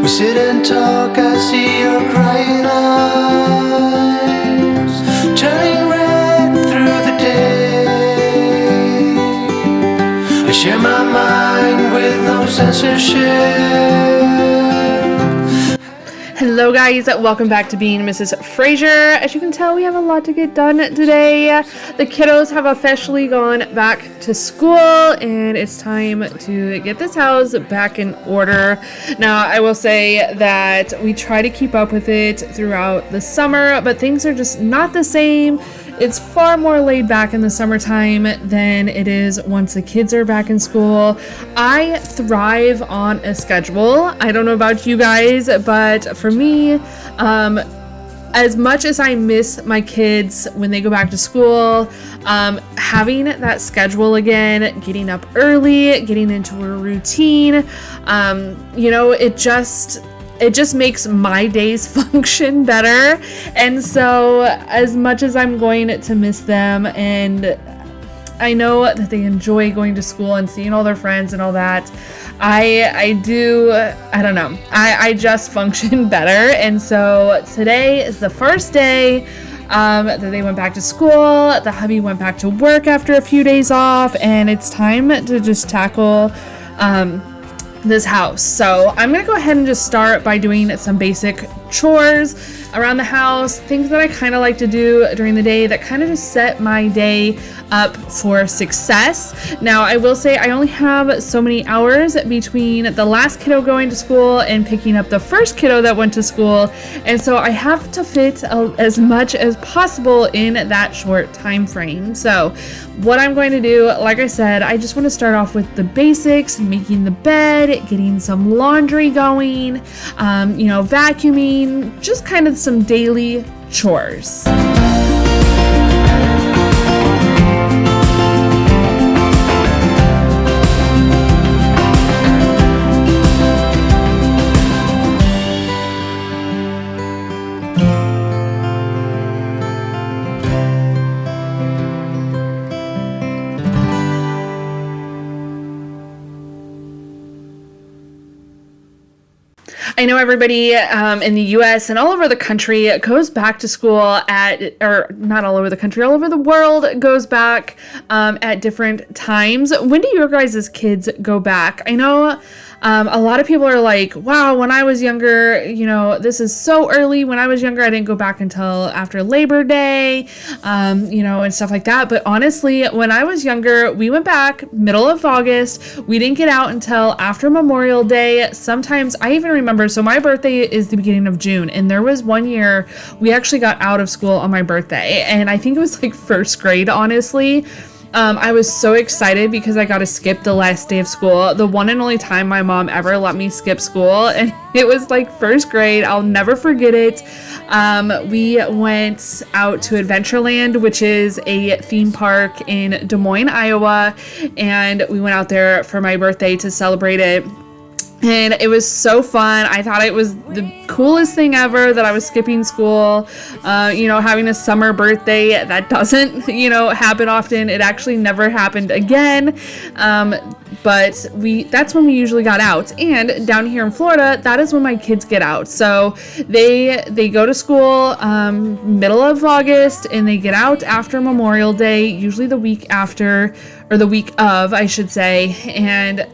sit and talk, I see your crying eyes turning red through the day. I share my mind with no censorship. Hello guys, welcome back to Being Mrs. Fraser. As you can tell, we have a lot to get done today. The kiddos have officially gone back to school and it's time to get this house back in order. Now, I will say that we try to keep up with it throughout the summer, but things are just not the same. It's far more laid back in the summertime than it is once the kids are back in school. I thrive on a schedule. I don't know about you guys, but for me, as much as I miss my kids when they go back to school, having that schedule again, getting up early, getting into a routine, it just makes my days function better. And so as much as I'm going to miss them, and I know that they enjoy going to school and seeing all their friends and all that, I just function better. And so today is the first day that they went back to school. The hubby went back to work after a few days off, and it's time to just tackle this house. So I'm gonna go ahead and just start by doing some basic chores around the house, things that I kind of like to do during the day that kind of just set my day up for success. Now, I will say I only have so many hours between the last kiddo going to school and picking up the first kiddo that went to school, and so I have to fit as much as possible in that short time frame. So what I'm going to do, like I said, I just want to start off with the basics: making the bed, getting some laundry going, vacuuming, just kind of some daily chores. I know everybody in the U.S. and all over the country goes back to school not all over the country, all over the world goes back at different times. When do your guys' kids go back? I know a lot of people are like, wow, when I was younger, this is so early. When I was younger, I didn't go back until after Labor Day, and stuff like that. But honestly, when I was younger, we went back middle of August. We didn't get out until after Memorial Day. Sometimes I even remember, so my birthday is the beginning of June, and there was one year we actually got out of school on my birthday, and I think it was like first grade, honestly. I was so excited because I got to skip the last day of school, the one and only time my mom ever let me skip school, and it was like first grade. I'll never forget it. We went out to Adventureland, which is a theme park in Des Moines, Iowa, and we went out there for my birthday to celebrate it. And it was so fun. I thought it was the coolest thing ever that I was skipping school, having a summer birthday. That doesn't, happen often. It actually never happened again. But that's when we usually got out. And down here in Florida, that is when my kids get out. So they go to school middle of August, and they get out after Memorial Day, usually the week after, or the week of, I should say. And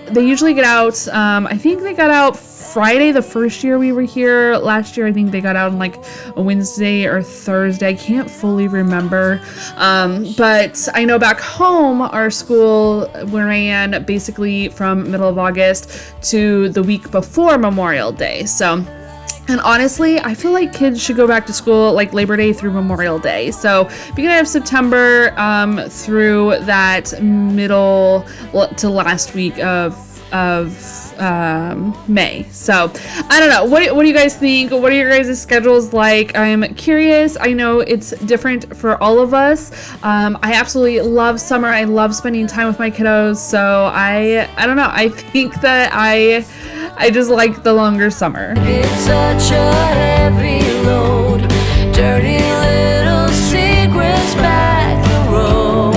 they usually get out, I think they got out Friday the first year we were here. Last year, I think they got out on like a Wednesday or Thursday. I can't fully remember. But I know back home, our school ran basically from middle of August to the week before Memorial Day. And honestly, I feel like kids should go back to school like Labor Day through Memorial Day. So beginning of September through that middle to last week of May. So I don't know. What do you guys think? What are your guys' schedules like? I'm curious. I know it's different for all of us. I absolutely love summer. I love spending time with my kiddos. So I don't know. I think that I just like the longer summer. It's such a heavy load, dirty little secrets back the road,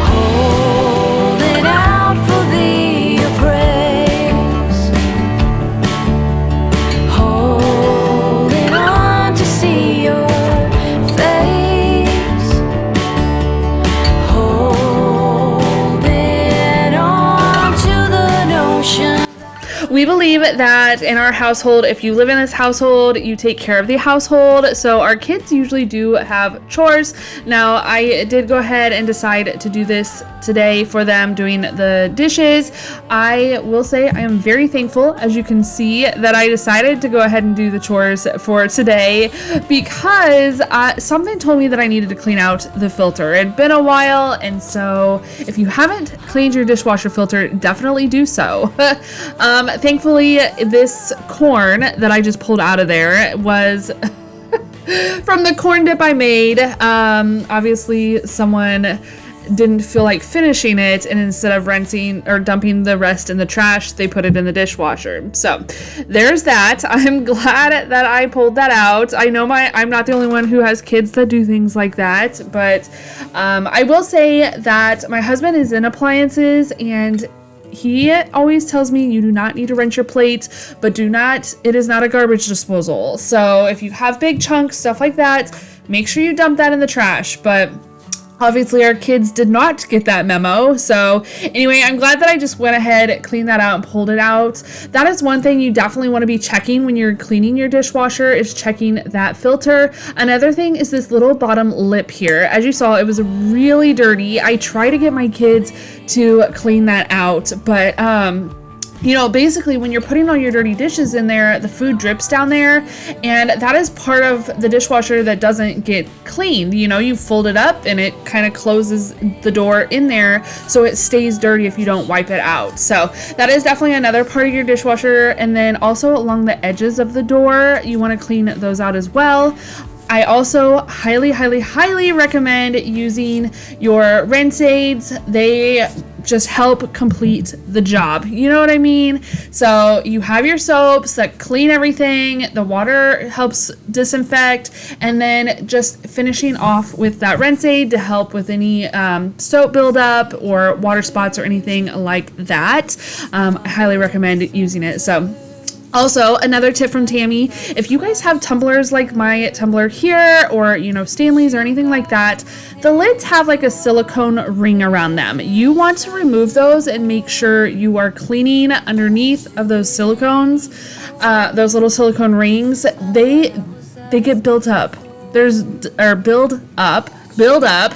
holding out for the prey. We believe that in our household, if you live in this household, you take care of the household. So our kids usually do have chores. Now, I did go ahead and decide to do this today for them, doing the dishes. I will say I am very thankful, as you can see, that I decided to go ahead and do the chores for today because something told me that I needed to clean out the filter. It had been a while, and so if you haven't cleaned your dishwasher filter, definitely do so. Thankfully, this corn that I just pulled out of there was from the corn dip I made. Obviously, someone didn't feel like finishing it, and instead of rinsing or dumping the rest in the trash, they put it in the dishwasher. So there's that. I'm glad that I pulled that out. I know I'm not the only one who has kids that do things like that, but I will say that my husband is in appliances, and he always tells me you do not need to rinse your plate, but it is not a garbage disposal. So if you have big chunks, stuff like that, make sure you dump that in the trash. But obviously our kids did not get that memo. So anyway, I'm glad that I just went ahead, cleaned that out, and pulled it out. That is one thing you definitely want to be checking when you're cleaning your dishwasher, is checking that filter. Another thing is this little bottom lip here. As you saw, it was really dirty. I try to get my kids to clean that out, but basically when you're putting all your dirty dishes in there, the food drips down there, and that is part of the dishwasher that doesn't get cleaned. You fold it up and it kind of closes the door in there, so it stays dirty if you don't wipe it out. So that is definitely another part of your dishwasher. And then also along the edges of the door, you want to clean those out as well. I also highly, highly, highly recommend using your rinse aids. They just help complete the job. You know what I mean? So you have your soaps that clean everything. The water helps disinfect, and then just finishing off with that rinse aid to help with any soap buildup or water spots or anything like that. I highly recommend using it. So also, another tip from Tammy, if you guys have tumblers like my tumbler here, or Stanley's or anything like that, the lids have like a silicone ring around them. You want to remove those and make sure you are cleaning underneath of those silicones, those little silicone rings. They get built up. Build up.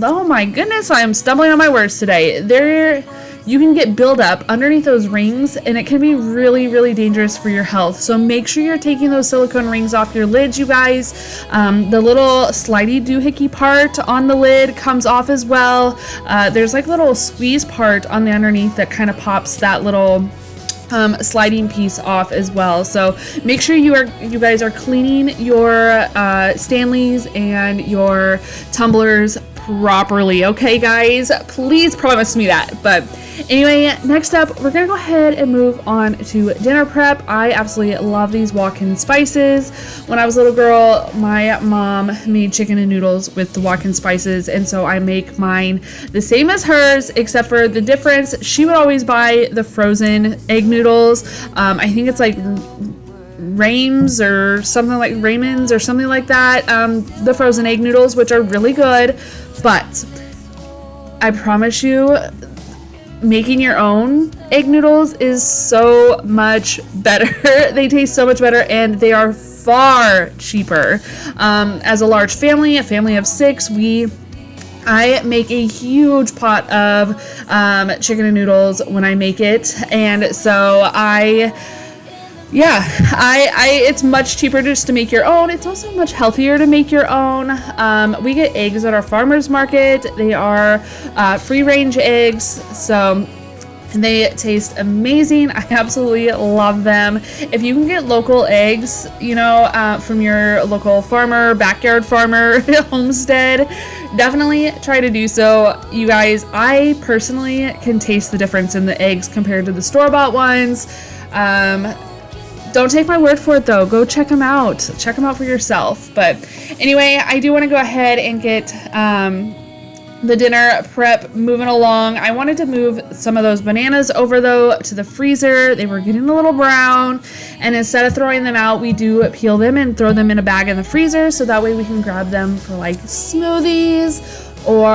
Oh my goodness, I am stumbling on my words today. You can get buildup underneath those rings, and it can be really, really dangerous for your health. So make sure you're taking those silicone rings off your lids, you guys. The little slidey doohickey part on the lid comes off as well. There's like a little squeeze part on the underneath that kind of pops that little sliding piece off as well. So make sure you guys are cleaning your Stanleys and your tumblers properly. Okay, guys, please promise me that. But anyway, next up, we're gonna go ahead and move on to dinner prep. I absolutely love these walk-in spices. When I was a little girl, my mom made chicken and noodles with the walk-in spices, and so I make mine the same as hers, except for the difference, she would always buy the frozen egg noodles. I think it's like Raymond's or something like that. The frozen egg noodles, which are really good, but I promise you, making your own egg noodles is so much better. They taste so much better, and they are far cheaper. As a large family, a family of 6, I make a huge pot of chicken and noodles when I make it, and so it's much cheaper just to make your own. It's also much healthier to make your own. We get eggs at our farmer's market. They are free-range eggs, so they taste amazing. I absolutely love them. If you can get local eggs, from your local farmer, backyard farmer, homestead, definitely try to do so. You guys, I personally can taste the difference in the eggs compared to the store-bought ones. Don't take my word for it, though. Go check them out. Check them out for yourself. But anyway, I do want to go ahead and get the dinner prep moving along. I wanted to move some of those bananas over, though, to the freezer. They were getting a little brown. And instead of throwing them out, we do peel them and throw them in a bag in the freezer, so that way we can grab them for like smoothies or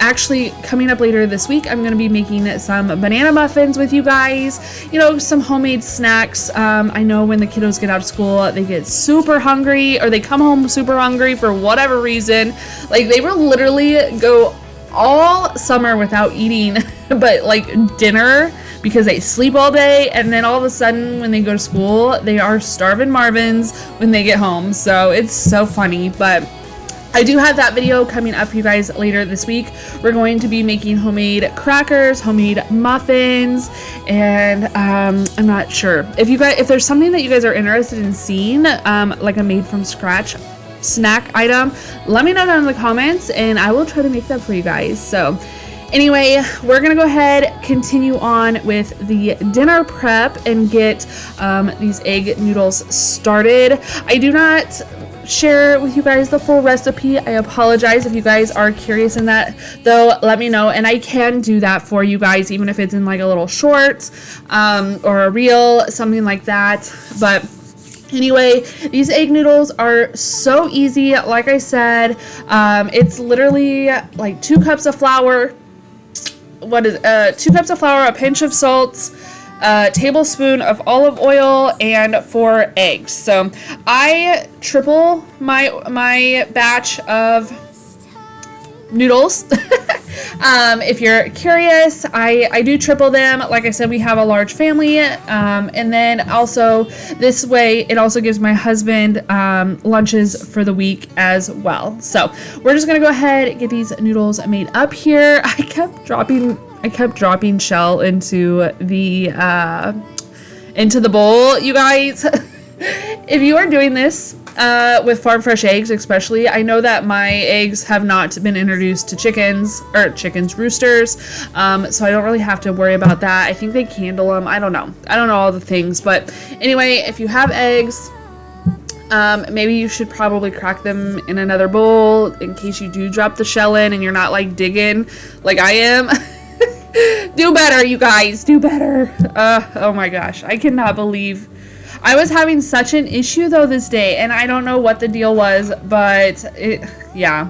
actually coming up later this week, I'm going to be making some banana muffins with you guys, you know, some homemade snacks. I know when the kiddos get out of school, they get super hungry, or they come home super hungry for whatever reason. Like, they will literally go all summer without eating but like dinner, because they sleep all day, and then all of a sudden when they go to school, they are starving Marvins when they get home. So it's so funny. But I do have that video coming up for you guys later this week. We're going to be making homemade crackers, homemade muffins, and I'm not sure if there's something that you guys are interested in seeing, like a made from scratch snack item, let me know down in the comments and I will try to make that for you guys. So anyway, we're gonna go ahead, continue on with the dinner prep and get these egg noodles started. I do not share with you guys the full recipe. I apologize if you guys are curious in that, though. Let me know and I can do that for you guys, even if it's in like a little short or a reel, something like that. But anyway, these egg noodles are so easy. Like I said, it's literally like 2 cups of flour. 2 cups of flour, a pinch of salt, a tablespoon of olive oil, and 4 eggs. So I triple my batch of noodles. If you're curious, I do triple them. Like I said, we have a large family, and then also this way it also gives my husband lunches for the week as well. So we're just gonna go ahead and get these noodles made up here. I kept dropping shell into the bowl, you guys. If you are doing this with farm fresh eggs, especially, I know that my eggs have not been introduced to chickens, roosters, so I don't really have to worry about that. I think they candle them. I don't know all the things, but anyway, if you have eggs, maybe you should probably crack them in another bowl in case you do drop the shell in and you're not like digging like I am. Do better, you guys, do better. Oh my gosh, I cannot believe I was having such an issue though this day, and I don't know what the deal was, but yeah.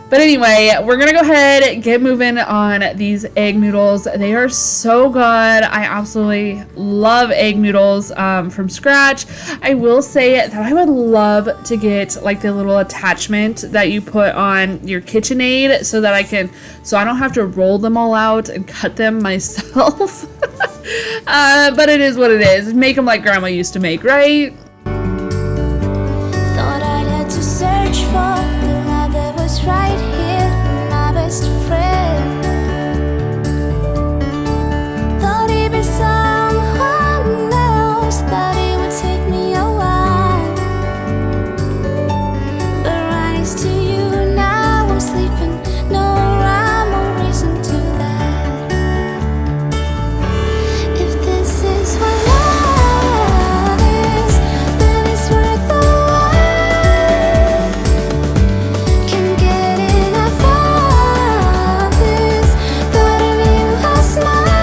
But anyway, we're gonna go ahead and get moving on these egg noodles. They are so good. I absolutely love egg noodles from scratch. I will say that I would love to get like the little attachment that you put on your KitchenAid so that I don't have to roll them all out and cut them myself. But it is what it is. Make them like grandma used to make, right? Thought I'd had to search for the love that was right here, my best friend. Thought he'd be someone else, thought it would take me a while. But right next to you now I'm sleeping, no rhyme or reason to that. If this is what love is, then it's worth the wait. Can't get enough of this, thought of you last night.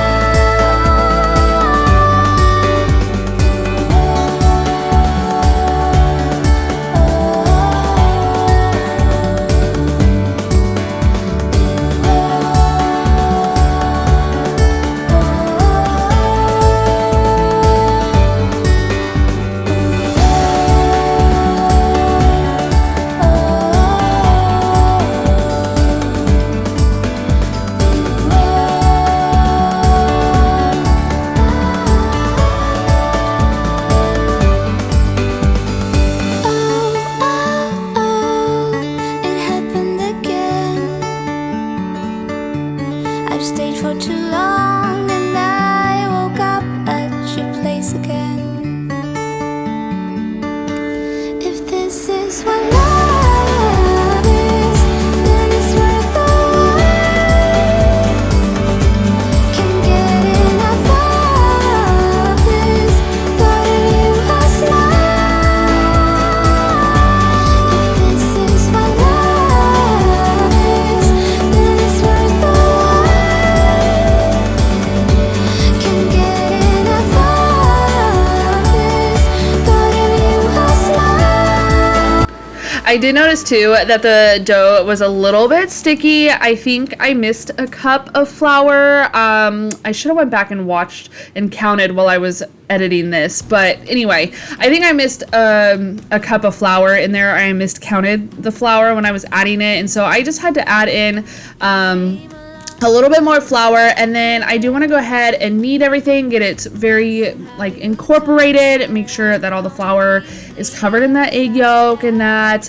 It happened again. I've stayed for too long and I woke up at your place again. If this is what love is, then it's worth the wait. Can't get enough of this, thought of you last night. If this is what love is, then it's worth the wait. Can't get enough of this, thought of you last night. I did notice too that the dough was a little bit sticky. I think I missed a cup of flour. I should have went back and watched and counted while I was editing this, but anyway, I think I missed a cup of flour in there. I miscounted the flour when I was adding it, and so I just had to add in a little bit more flour, and then I do want to go ahead and knead everything, get it very like incorporated, make sure that all the flour is covered in that egg yolk and that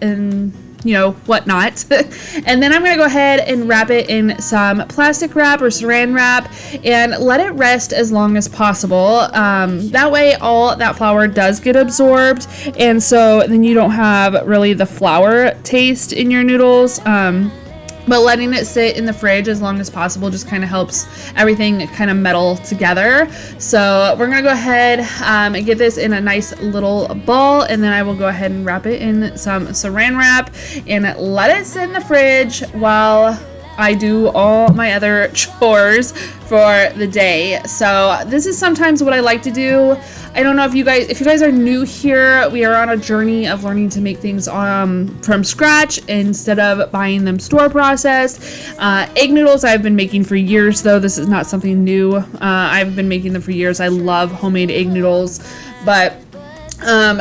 and you know whatnot. And then I'm gonna go ahead and wrap it in some plastic wrap or saran wrap and let it rest as long as possible. That way all that flour does get absorbed, and so then you don't have really the flour taste in your noodles. But letting it sit in the fridge as long as possible just kind of helps everything kind of meld together. So we're gonna go ahead and get this in a nice little ball, and then I will go ahead and wrap it in some saran wrap and let it sit in the fridge while I do all my other chores for the day. So this is sometimes what I like to do. I don't know if you guys are new here, we are on a journey of learning to make things from scratch instead of buying them store processed. Egg noodles I've been making for years, though this is not something new. I've been making them for years. I love homemade egg noodles, but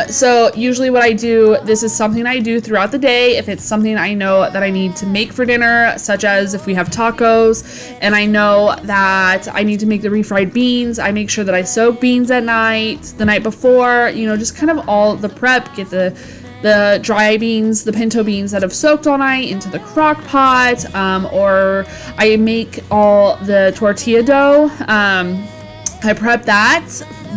so usually what I do, this is something I do throughout the day if it's something I know that I need to make for dinner, such as if we have tacos and I know that I need to make the refried beans, I make sure that I soak beans at night, the night before, you know, just kind of all the prep, get the dry beans, the pinto beans that have soaked all night into the crock pot, or I make all the tortilla dough. I prep that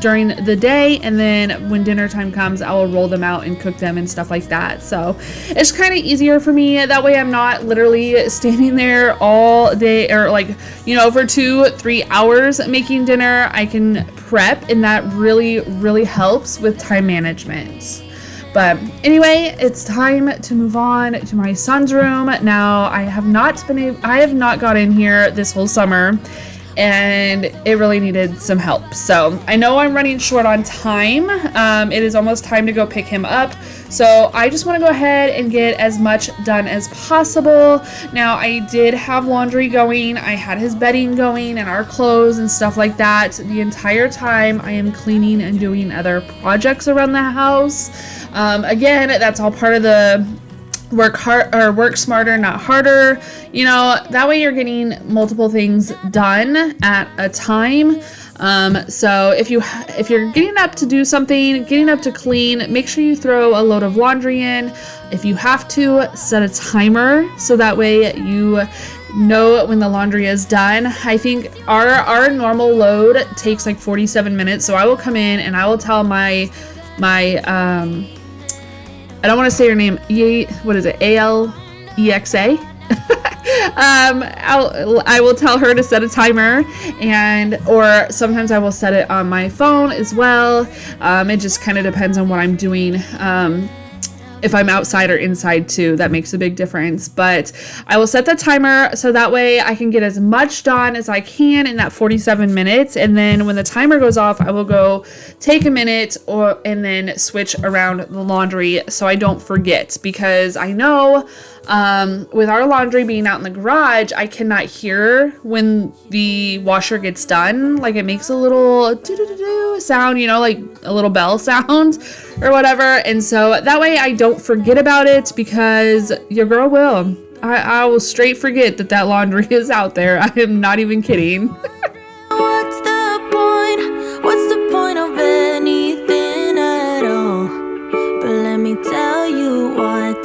during the day, and then when dinner time comes, I will roll them out and cook them and stuff like that. So it's kind of easier for me. That way I'm not literally standing there all day or like, you know, for 2-3 hours making dinner. I can prep, and that really, really helps with time management. But anyway, it's time to move on to my son's room. Now I have not got in here this whole summer, and it really needed some help. So I know I'm running short on time. It is almost time to go pick him up. So I just want to go ahead and get as much done as possible. Now I did have laundry going. I had his bedding going and our clothes and stuff like that. The entire time I am cleaning and doing other projects around the house. Again, that's all part of the work hard or work smarter, not harder. You know, that way you're getting multiple things done at a time. So if you're getting up to do something, getting up to clean, make sure you throw a load of laundry in. If you have to, set a timer so that way you know when the laundry is done. I think our normal load takes like 47 minutes. So I will come in and I will tell my I don't want to say her name. What is it? Alexa. I will tell her to set a timer, or sometimes I will set it on my phone as well. It just kind of depends on what I'm doing. If I'm outside or inside too, that makes a big difference. But I will set the timer so that way I can get as much done as I can in that 47 minutes. And then when the timer goes off, I will go take a minute and then switch around the laundry so I don't forget. Because I know with our laundry being out in the garage, I cannot hear when the washer gets done. Like it makes a little doo-doo-doo-doo sound, you know, like a little bell sound or whatever. And so that way I don't forget about it, because your girl will. I will straight forget that laundry is out there. I am not even kidding. What's the point? What's the point of anything at all? But let me tell you what,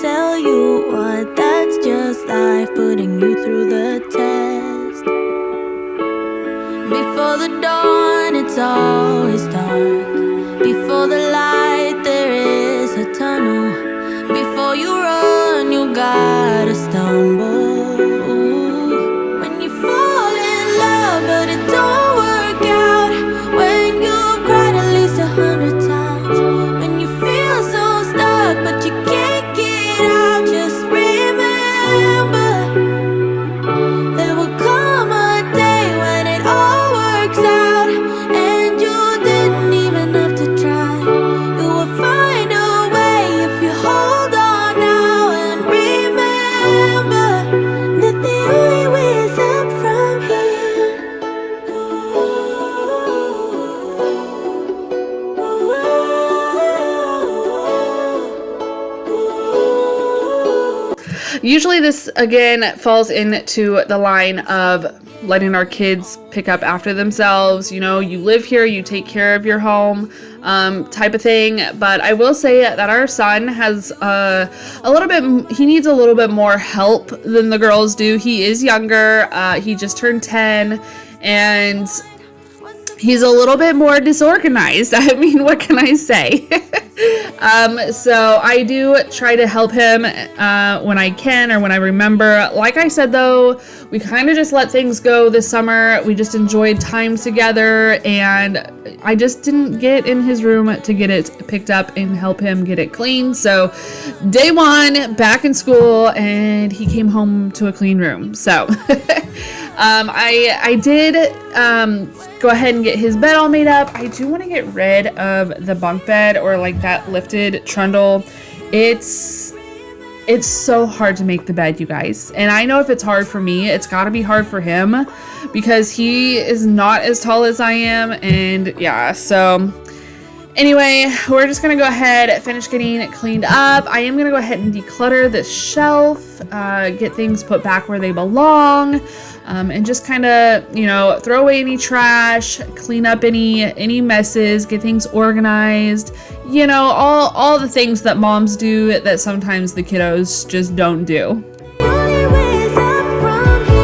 that's just life putting you through the test. Before the dawn, it's always dark. Before the light, there is a tunnel. Before you run, you gotta stumble. Ooh. When you fall in love, but it don't work out. When you've cried at least 100 times. When you feel so stuck, but you can't get out. Just remember, there will come a day when it all works out, and you didn't even have to try. You will find a way if you hold on usually this again falls into the line of letting our kids pick up after themselves. You know, you live here, you take care of your home, type of thing. But I will say that our son has he needs a little bit more help than the girls do. He is younger. He just turned 10, and he's a little bit more disorganized. I mean, what can I say? So I do try to help him when I can or when I remember. Like I said, though, we kind of just let things go this summer. We just enjoyed time together, and I just didn't get in his room to get it picked up and help him get it clean. So day one, back in school, and he came home to a clean room. So I did go ahead and get his bed all made up. I do want to get rid of the bunk bed, or like that lifted trundle. It's so hard to make the bed, you guys. And I know if it's hard for me, it's got to be hard for him, because he is not as tall as I am. And yeah, so anyway, we're just going to go ahead, finish getting it cleaned up. I am going to go ahead and declutter this shelf, get things put back where they belong, and just kind of, you know, throw away any trash, clean up any messes, get things organized, you know, all the things that moms do that sometimes the kiddos just don't do. Only way is up from here.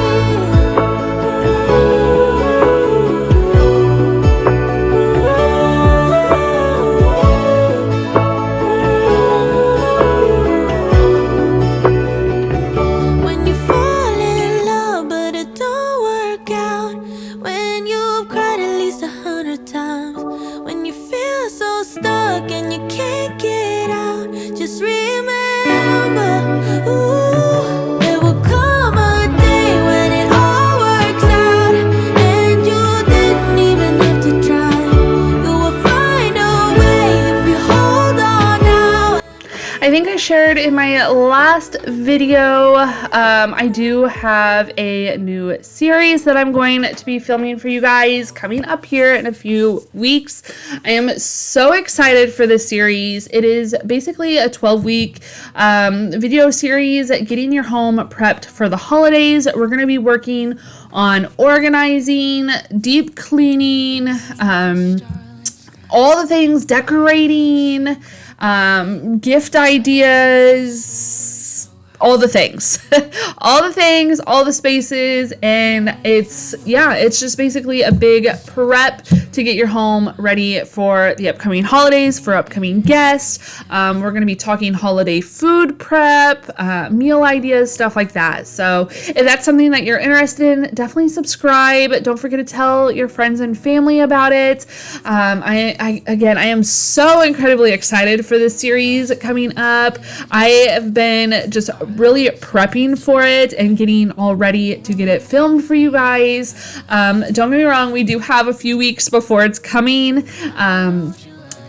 When you fall in love but it don't work out, when you've cried at least 100 times, when you feel so stuck and you can't get out, just remember, ooh, there will come a day when it all works out, and you didn't even have to try. You will find a way if you hold on now. I think I shared in my last video, I do have a new series that I'm going to be filming for you guys coming up here in a few weeks. I am so excited for this series. It is basically a 12-week video series getting your home prepped for the holidays. We're going to be working on organizing, deep cleaning, all the things, decorating, gift ideas, all the things, all the spaces. And it's just basically a big prep to get your home ready for the upcoming holidays, for upcoming guests. We're going to be talking holiday food prep, meal ideas, stuff like that. So if that's something that you're interested in, definitely subscribe. Don't forget to tell your friends and family about it. I am so incredibly excited for this series coming up. I have been just really prepping for it and getting all ready to get it filmed for you guys. Don't get me wrong, we do have a few weeks before it's coming. And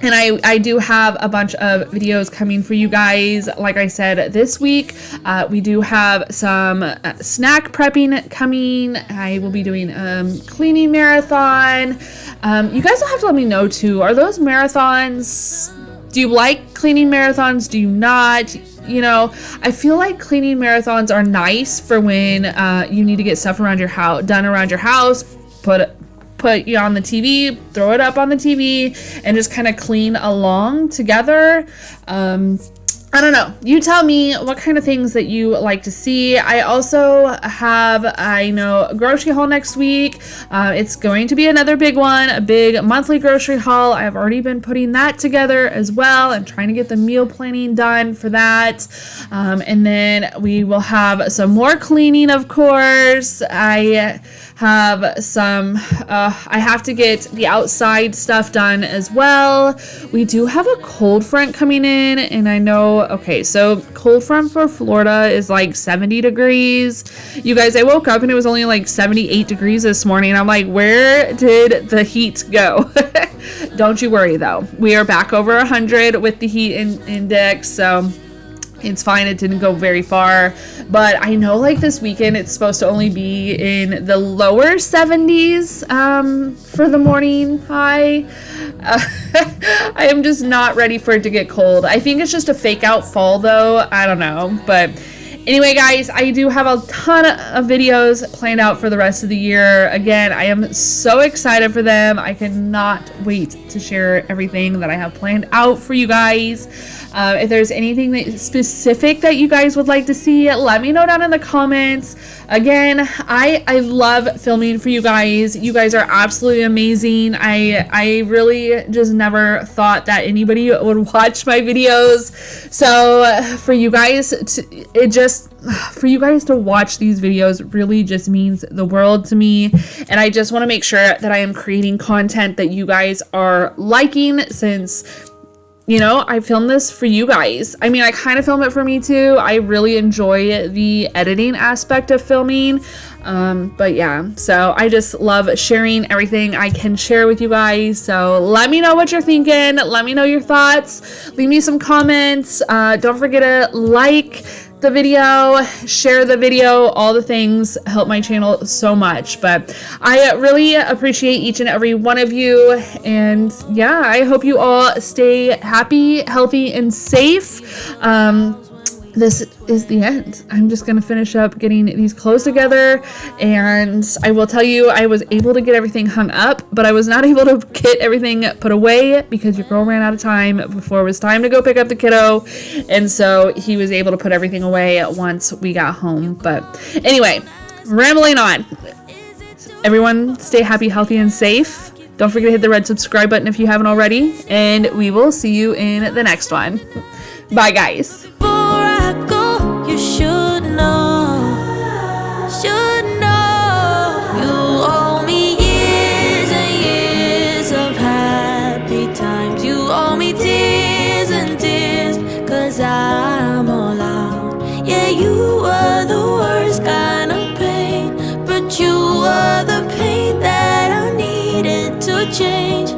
I do have a bunch of videos coming for you guys. Like I said, this week, we do have some snack prepping coming. I will be doing cleaning marathon. You guys will have to let me know too. Are those marathons? Do you like cleaning marathons? Do you not? You know, I feel like cleaning marathons are nice for when you need to get stuff around your house, done around your house, put you on the TV, throw it up on the TV, and just kind of clean along together. I don't know. You tell me what kind of things that you like to see. I also have, a grocery haul next week. It's going to be another big one, a big monthly grocery haul. I've already been putting that together as well and trying to get the meal planning done for that. And then we will have some more cleaning, of course. I have some, I have to get the outside stuff done as well. We do have a cold front coming in, and I know, okay, so cold front for Florida is like 70 degrees. You guys, I woke up and it was only like 78 degrees this morning. I'm like, where did the heat go? Don't you worry though. We are back over 100 with the heat index, so it's fine. It didn't go very far, but I know like this weekend it's supposed to only be in the lower 70s for the morning high. I am just not ready for it to get cold. I think it's just a fake out fall though. I don't know, but Anyway, guys, I do have a ton of videos planned out for the rest of the year. Again, I am so excited for them. I cannot wait to share everything that I have planned out for you guys. If there's anything specific that you guys would like to see, let me know down in the comments. Again, I love filming for you guys. You guys are absolutely amazing. I really just never thought that anybody would watch my videos. So for you guys to watch these videos really just means the world to me. And I just want to make sure that I am creating content that you guys are liking, since you know, I film this for you guys. I mean, I kind of film it for me too. I really enjoy the editing aspect of filming. But yeah, so I just love sharing everything I can share with you guys. So let me know what you're thinking. Let me know your thoughts. Leave me some comments. Don't forget to like the video, share the video, all the things help my channel so much. But I really appreciate each and every one of you, and yeah, I hope you all stay happy, healthy, and safe. This is the end. I'm just gonna finish up getting these clothes together, and I will tell you, I was able to get everything hung up, but I was not able to get everything put away because your girl ran out of time before it was time to go pick up the kiddo, and so he was able to put everything away once we got home. But anyway, rambling on. Everyone stay happy, healthy, and safe. Don't forget to hit the red subscribe button if you haven't already, and we will see you in the next one. Bye, guys. Before I go, you should know, you owe me years and years of happy times. You owe me tears and tears, 'cause I'm all out. Yeah, you were the worst kind of pain, but you were the pain that I needed to change.